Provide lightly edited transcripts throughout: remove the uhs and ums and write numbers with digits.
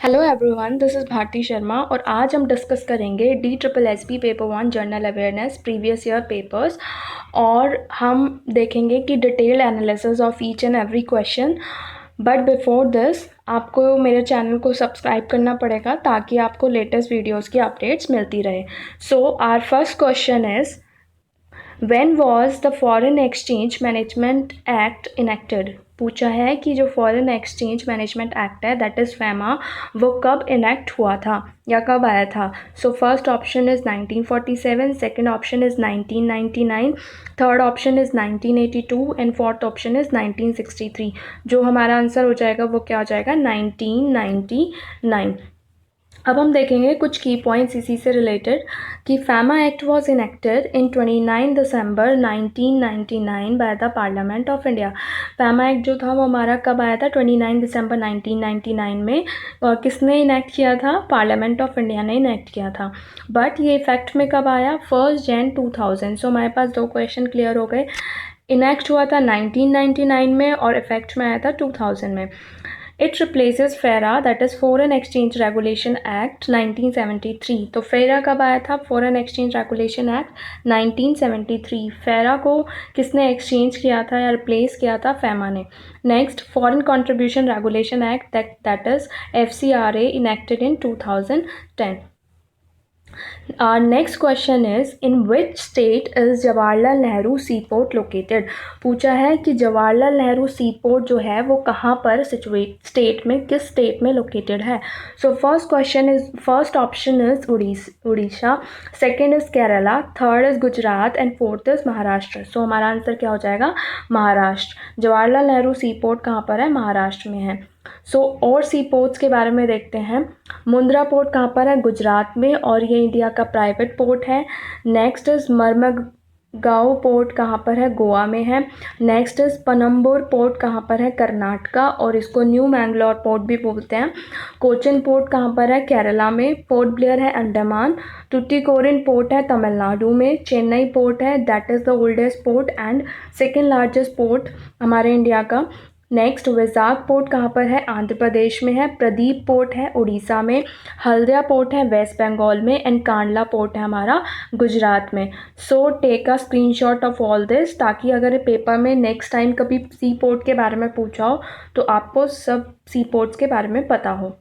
Hello everyone, this is Bharti Sharma और आज हम डिस्कस करेंगे DSSB paper 1 general awareness previous year papers. और हम देखेंगे कि detail analysis of each and every question. But before this आपको मेरे चैनल को सब्सक्राइब करना पड़ेगा ताकि आपको लेटेस्ट वीडियोस की अपडेट्स मिलती रहे। So our first question is, when was the Foreign Exchange Management Act enacted. पूछा है कि जो फॉरेन एक्सचेंज मैनेजमेंट एक्ट है दैट इज़ फैमा, वो कब इनेक्ट हुआ था या कब आया था। So first option is 1947, second option is 1999, third option is 1982 and fourth option is 1963। जो हमारा आंसर हो जाएगा वो क्या हो जाएगा, 1999। अब हम देखेंगे कुछ की पॉइंट्स इसी से रिलेटेड कि FEMA act was enacted in 29 December 1999 by the parliament of India. FEMA act जो था वो हमारा कब आया था, 29 दिसंबर 1999 में। और किसने इनेक्ट किया था, पार्लियामेंट ऑफ इंडिया ने इनेक्ट किया था। बट ये इफेक्ट में कब आया, 1 जनवरी 2000। सो हमारे पास दो क्वेश्चन क्लियर हो गए। इनेक्ट हुआ था 1999 में और इफेक्ट में आया था 2000 में। It replaces FERA, that is Foreign Exchange Regulation Act 1973। तो FERA कब आया था, Foreign Exchange Regulation Act 1973। FERA को किसने एक्सचेंज किया था या रिप्लेस किया था, FEMA ने। Next, Foreign Contribution Regulation Act that is FCRA enacted in 2010। Our next question is, in which state is Jawaharlal Nehru Seaport located। पूछा है कि जवाहरलाल नेहरू सीपोर्ट जो है वो कहाँ पर सिचुएट, स्टेट में, किस स्टेट में लोकेटेड है। So first option is Orissa, second is Kerala, third is Gujarat and fourth is Maharashtra. So हमारा आंसर क्या हो जाएगा, महाराष्ट्र। जवाहरलाल नेहरू सीपोर्ट कहाँ पर है, महाराष्ट्र में है। और सी पोर्ट्स के बारे में देखते हैं। मुंद्रा पोर्ट कहाँ पर है, गुजरात में, और ये इंडिया का प्राइवेट पोर्ट है। नेक्स्ट इज मर्मगांव पोर्ट कहाँ पर है, गोवा में है। नेक्स्ट इज पनम्बूर पोर्ट कहाँ पर है, कर्नाटका, और इसको न्यू मैंगलोर पोर्ट भी बोलते हैं। कोचिन पोर्ट कहाँ पर है, केरला में। पोर्ट ब्लेयर है, अंडमान। टुटीकोरिन पोर्ट है, तमिलनाडु में। चेन्नई पोर्ट है, that is the oldest port and second largest port हमारे इंडिया का। नेक्स्ट, विजाग पोर्ट कहाँ पर है, आंध्र प्रदेश में है। प्रदीप पोर्ट है, उड़ीसा में। हल्दिया पोर्ट है, वेस्ट बंगाल में। एंड कांडला पोर्ट है हमारा गुजरात में। So take a screenshot of all this, ताकि अगर पेपर में नेक्स्ट टाइम कभी सी पोर्ट के बारे में पूछा हो तो आपको सब सी पोर्ट्स के बारे में पता हो।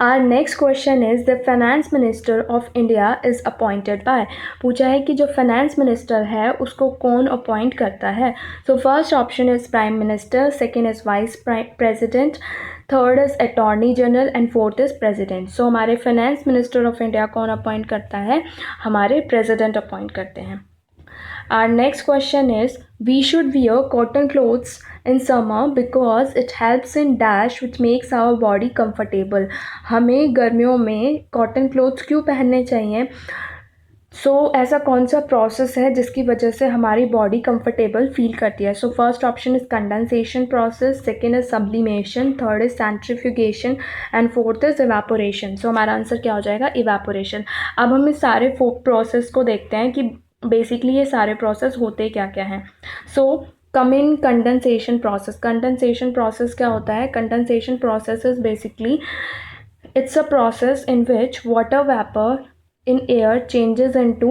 Our next question is, the finance minister of India is appointed by। पूछा है कि जो फाइनेंस मिनिस्टर है उसको कौन अपॉइंट करता है। So first option is prime minister, second is vice president, third is attorney general and fourth is president. So हमारे फाइनेंस मिनिस्टर ऑफ इंडिया कौन अपॉइंट करता है, हमारे प्रेसिडेंट अपॉइंट करते हैं। Our next question is, we should wear cotton clothes in summer because it helps in dash which makes our body comfortable। हमें गर्मियों में कॉटन क्लोथ्स क्यों पहनने चाहिए। ऐसा कौन सा प्रोसेस है जिसकी वजह से हमारी बॉडी कंफर्टेबल फील करती है। First option is condensation process, second is sublimation, third is centrifugation and fourth is evaporation. हमारा आंसर क्या हो जाएगा, इवेपोरेशन। अब हम इस सारे प्रोसेस को देखते हैं कि बेसिकली ये सारे प्रोसेस होते क्या क्या हैं। कम इन कंडेंसेशन प्रोसेस। कंडेंसेशन प्रोसेस क्या होता है, condensation process is basically it's a process in which water vapour in air changes into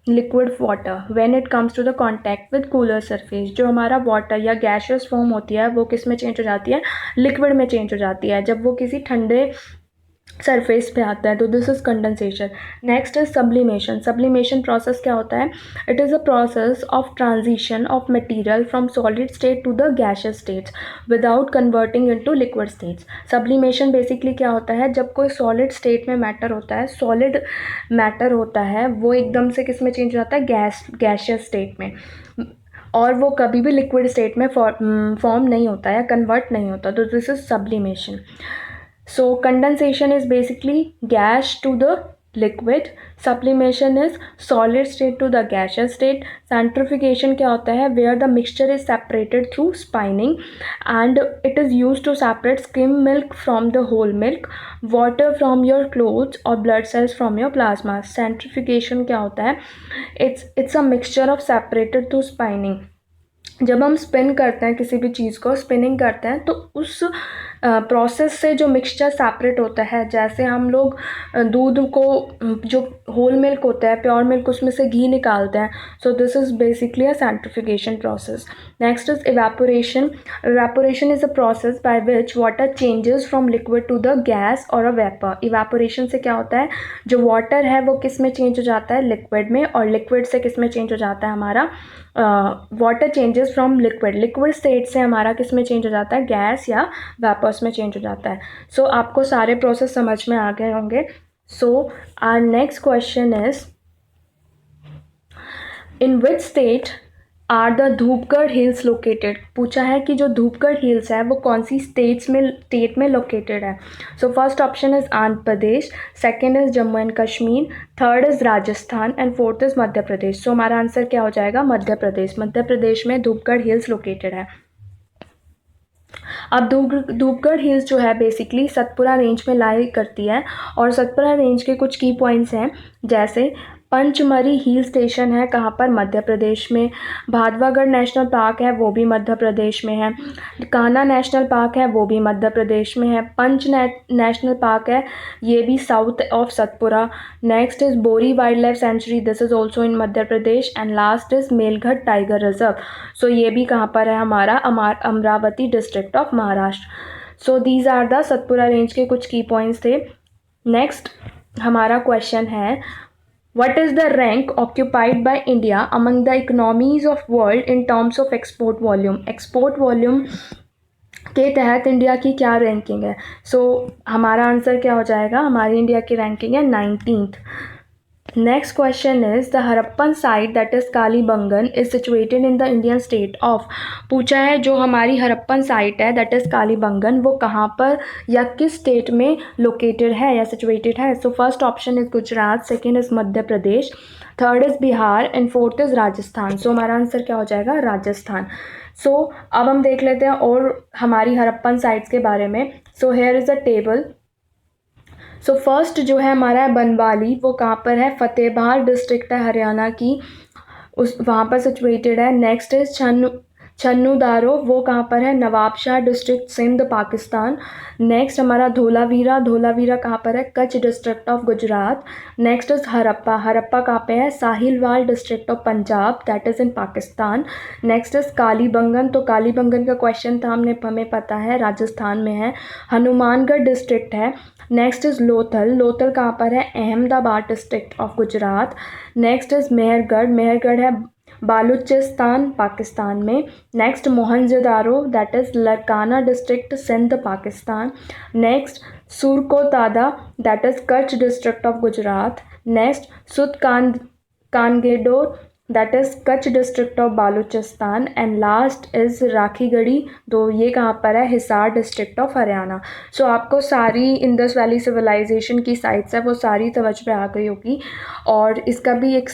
liquid water when it comes to the contact with cooler surface। जो हमारा water या gaseous form होती है वो किस में चेंज हो जाती है, लिक्विड में चेंज हो जाती है जब वो किसी ठंडे सरफेस पे आता है। तो this is condensation. Next is sublimation. Sublimation process क्या होता है, it is a process of transition of material from solid state to the gaseous states without converting into liquid states. Sublimation basically क्या होता है, जब कोई सॉलिड स्टेट में matter होता है, सॉलिड मैटर होता है, वो एकदम से किस में चेंज हो जाता है, गैशियस स्टेट में, और वो कभी भी लिक्विड स्टेट में फॉर्म नहीं होता है या कन्वर्ट नहीं होता। तो this is sublimation. So condensation is basically gas to the liquid, sublimation is solid state to the gaseous state, centrifugation क्या होता है, where the mixture is separated through spinning and it is used to separate skim milk from the whole milk, water from your clothes or blood cells from your plasma। centrifugation क्या होता है, it's a mixture of separated through spinning। जब हम spin करते हैं किसी भी चीज़ को, स्पिनिंग करते हैं, तो उस प्रोसेस से जो मिक्सचर सेपरेट होता है, जैसे हम लोग दूध को जो होल मिल्क होता है, प्योर मिल्क, उसमें से घी निकालते हैं. So this is basically a centrification process. Next is evaporation. Evaporation is a process by which water changes from liquid to the gas और अ वेपर. इवेपोरेशन से क्या होता है, जो वाटर है वो किस में चेंज हो जाता है, लिक्विड में, और लिक्विड से किस में चेंज हो जाता है हमारा, water changes from liquid, liquid state से हमारा किस में चेंज हो जाता है, गैस या वेपर्स में चेंज हो जाता है. सो आपको सारे प्रोसेस समझ में आ गए होंगे. So our next question is, in which state are the Dhupgarh hills located. पूछा है कि जो धूपगढ़ हिल्स है वो कौन सी स्टेट में लोकेटेड है. So first option is Andhra Pradesh, second is Jammu and Kashmir, third is Rajasthan and fourth is Madhya Pradesh. So हमारा आंसर क्या हो जाएगा, मध्य प्रदेश. मध्य प्रदेश में धूपगढ़ हिल्स लोकेटेड है. अब धूपगढ़ हिल्स जो है बेसिकली सतपुरा रेंज में लाई करती है, और सतपुरा रेंज के कुछ की पॉइंट्स हैं, जैसे पंचमरी हिल स्टेशन है, कहाँ पर, मध्य प्रदेश में. भादवागढ़ नेशनल पार्क है, वो भी मध्य प्रदेश में है. कान्हा नेशनल पार्क है, वो भी मध्य प्रदेश में है. पंच नेशनल पार्क है, ये भी south of Satpura. Next is Bori wild life sanctuary, this is also in Madhya Pradesh. And last is Melghat tiger reserve. So ये भी कहाँ पर है, हमारा Amravati district of Maharashtra. So these are the Satpura range के कुछ की पॉइंट्स थे. नेक्स्ट हमारा क्वेश्चन है, what is the rank occupied by India among the economies of world in terms of export volume. Export volume के तहत इंडिया की क्या रैंकिंग है. सो हमारा आंसर क्या हो जाएगा, हमारी इंडिया की रैंकिंग है 19th. Next question is, the Harappan site that is Kalibangan is situated in the Indian state of. पूछा है जो हमारी हरप्पन साइट है दैट इज कालीबंगन, वो कहाँ पर या किस स्टेट में लोकेटेड है या सिचुएटेड है. So first option is Gujarat, second is Madhya Pradesh, third is Bihar and fourth is Rajasthan. So हमारा आंसर क्या हो जाएगा, राजस्थान. सो अब हम देख लेते हैं और हमारी हरप्पन साइट्स के बारे में. So here is a table. So first जो है हमारा है बनवाली, वो कहाँ पर है, फतेहबाद डिस्ट्रिक्ट है हरियाणा की, उस वहाँ पर सिचुएटेड है. नेक्स्ट इज छन्नूदारो, वो कहाँ पर है, नवाबशाह डिस्ट्रिक्ट सिंध पाकिस्तान. नेक्स्ट हमारा धोलावीरा, धोलावीरा कहाँ पर है, Kutch district of Gujarat. Next is Harappa, Harappa कहाँ पे है, Sahiwal district of Punjab, that is in Pakistan. Next is Kalibangan, तो कालीबंगन का क्वेश्चन था, हमें पता है राजस्थान में है. हनुमानगढ़ डिस्ट्रिक्ट है. नेक्स्ट इज लोथल, लोथल कहाँ पर है, Ahmedabad district of Gujarat. Next is Mehrgarh, Mehrgarh है बालूचिस्तान पाकिस्तान में. Next Mohenjodaro, that is Larkana district Sindh Pakistan. Next Surkotada, that is Kutch district of Gujarat. Next कानगेडोर, that is Kutch district of Baluchistan. And last is Rakhigarhi, तो ये कहाँ पर है, Hisar district of Haryana. So आपको सारी इंडस वैली सिविलाइजेशन की साइट्स है वो सारी समझ में आ गई होगी, और इसका भी एक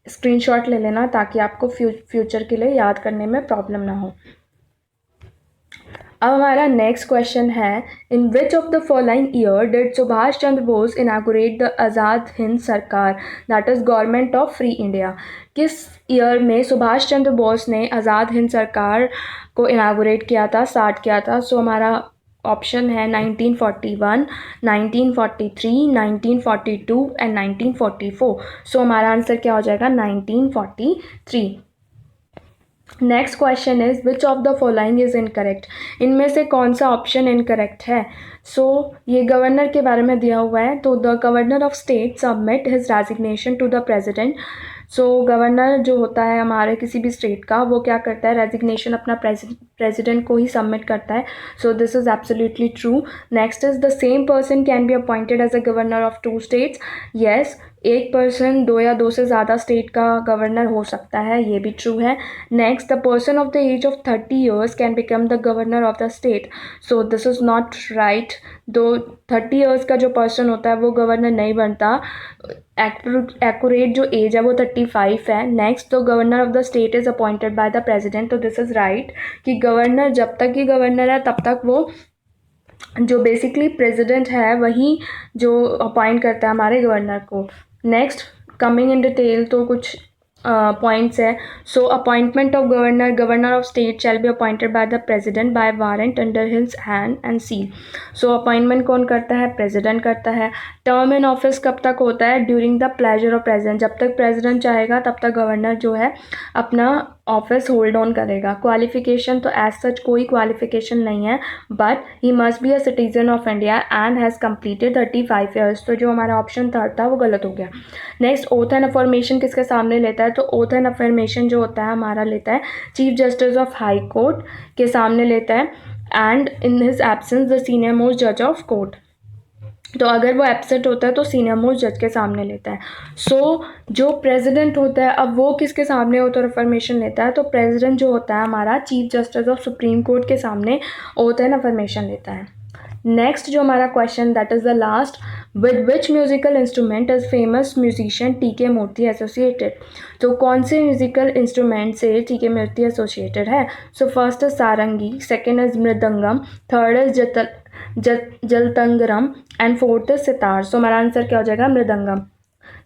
स्क्रीनशॉट ले लेना ताकि आपको फ्यूचर के लिए याद करने में प्रॉब्लम ना हो. अब हमारा नेक्स्ट क्वेश्चन है, in which of the following year did Subhash Chandra Bose inaugurate the Azad Hind Sarkar, that is government of free India. किस ईयर में सुभाष चंद्र बोस ने आज़ाद हिंद सरकार को इनागुरेट किया था, स्टार्ट किया था. सो हमारा ऑप्शन है 1941, 1943, 1942 एंड 1944. सो हमारा आंसर क्या हो जाएगा, 1943. Next question is, which of the following is incorrect. इनमें से कौन सा ऑप्शन इनकरेक्ट है. सो ये गवर्नर के बारे में दिया हुआ है, तो the governor of state submit his resignation to the president. So governor जो होता है हमारे किसी भी स्टेट का, वो क्या करता है, रेजिग्नेशन अपना प्रेसिडेंट को ही सबमिट करता है. So this is absolutely true. Next is, the same person can be appointed as a governor of 2 states. Yes, एक पर्सन 2 या 2 से ज़्यादा स्टेट का गवर्नर हो सकता है, ये भी ट्रू है. Next, the person of the age of 30 years can become the governor of the state. So this is not right. दो 30 years का जो पर्सन होता है वो गवर्नर नहीं बनता. एक्यूरेट जो एज है वो 35 है. नेक्स्ट, तो governor of the state is appointed by the president. तो दिस इज़ राइट कि गवर्नर जब तक ही गवर्नर है तब तक वो जो बेसिकली प्रेसिडेंट है वही जो अपॉइंट करता है हमारे गवर्नर को. नेक्स्ट, कमिंग इन डिटेल, तो कुछ पॉइंट्स है. So appointment of governor of state shall be appointed by the president by warrant under his hand and seal. So appointment कौन करता है? प्रेसिडेंट करता है. टर्म इन ऑफिस कब तक होता है? During the pleasure of president. जब तक प्रेसिडेंट चाहेगा तब तक गवर्नर जो है अपना ऑफिस होल्ड ऑन करेगा. क्वालिफिकेशन तो एज सच कोई क्वालिफिकेशन नहीं है, but he must be a citizen of India and has completed 35 years. तो जो हमारा ऑप्शन थर्ड था वो गलत हो गया. नेक्स्ट, ओथ एंड अफर्मेशन किसके सामने लेता है? तो ओथ एंड अफर्मेशन जो होता है हमारा लेता है chief justice of high court के सामने लेता है, and in his absence the senior most जज ऑफ कोर्ट. तो अगर वो एब्सेंट होता है तो सीनियर मोस्ट जज के सामने लेता है. सो जो प्रेसिडेंट होता है, अब वो किसके सामने ओथ और अफर्मेशन लेता है? तो प्रेसिडेंट जो होता है हमारा chief justice of supreme court के सामने ओथ एंड अफर्मेशन लेता है. नेक्स्ट जो हमारा question, that is the last, with which musical instrument is famous musician T K. Murthy associated. तो कौन से म्यूजिकल इंस्ट्रूमेंट से टी.के. मूर्ति एसोसिएटेड है? So first is sarangi, second is mridangam, third is jalatarangam and fourth is sitar. So हमारा आंसर क्या हो जाएगा? मृदंगम.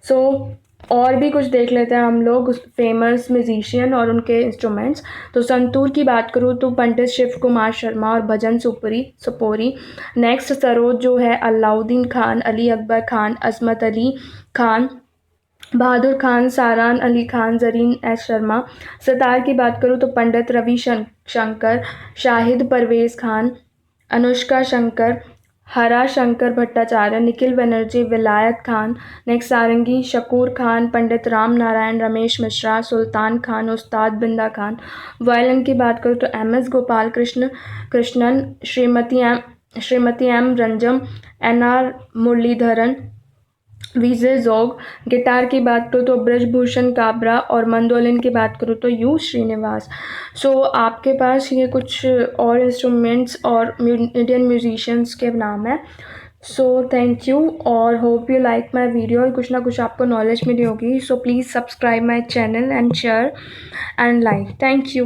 सो और भी कुछ देख लेते हैं हम लोग फेमस म्यूजिशियन और उनके इंस्ट्रूमेंट्स. तो संतूर की बात करूँ तो पंडित शिव कुमार शर्मा और भजन सुपोरी. नेक्स्ट सरोद जो है अलाउद्दीन खान, अली अकबर खान, अजमत अली खान, बहादुर खान, सारान अली खान, जरीन एस शर्मा. सितार की बात करूँ तो पंडित रवि शंकर, शाहिद परवेज़ खान, अनुष्का शंकर, हरा शंकर भट्टाचार्य, निखिल बनर्जी, विलायत खान. नेक्स्ट सारंगी शकूर खान, पंडित राम नारायण, रमेश मिश्रा, सुल्तान खान, उस्ताद बिंदा खान. वायलिन की बात करूँ तो M S. Gopal Krishnan, Shrimati M Rajam, N R. Muralidharan, Vijay Jog. Guitar की बात करूँ तो ब्रजभूषण काबरा और मंडोलिन की बात करूँ तो यू श्रीनिवास. सो आपके पास ये कुछ और इंस्ट्रूमेंट्स और इंडियन म्यूजिशियंस के नाम है. सो थैंक यू और hope you like my video. कुछ ना कुछ आपको नॉलेज मिली होगी. So please subscribe my channel and share and like. Thank you.